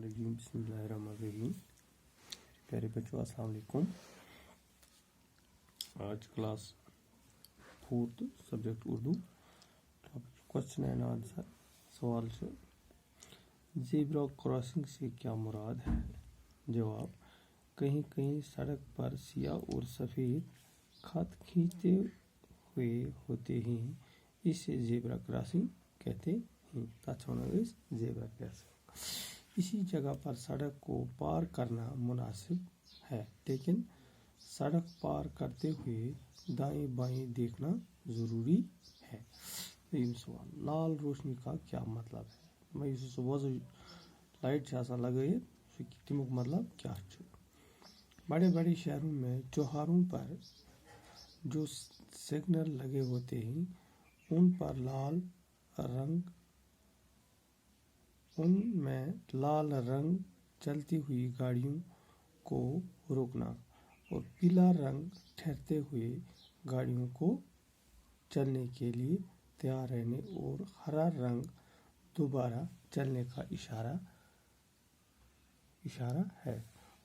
रजीम बिस्मिल्लाहिर्रहमानिर्रहीम। प्यारे बच्चों अस्सलाम वालेकुम। आज class 4 subject Urdu question and answer. सवाल से ज़ेब्रा क्रॉसिंग से क्या मुराद है? जवाब, कहीं कहीं सड़क पर सियाह और सफ़ेद खत खींचते हुए होते हैं, इसे ज़ेब्रा क्रॉसिंग कहते हैं। ज़ेब्रा क्रॉसिंग इसी जगह पर सड़क को पार करना मुनासिब है, लेकिन सड़क पार करते हुए दाएं बाएं देखना ज़रूरी है। सवाल, लाल रोशनी का क्या मतलब है? मैं इस सुबह लाइट जैसा लगे तमुक मतलब क्या? बड़े बड़े शहरों में चौराहों पर जो सिग्नल लगे होते हैं उनमें लाल रंग चलती हुई गाड़ियों को रोकना और पीला रंग ठहरते हुए गाड़ियों को चलने के लिए तैयार रहने और हरा रंग दोबारा चलने का इशारा है।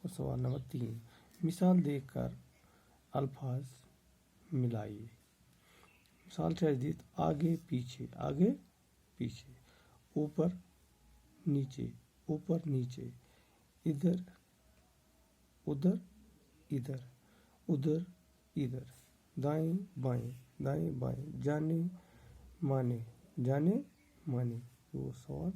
और सवाल नंबर 3, मिसाल देकर अल्फाज मिलाइए। मिसाल चाहिए, आगे पीछे, ऊपर नीचे, इधर उधर, इधर, दाएं बाएं, जाने माने। वो सवाल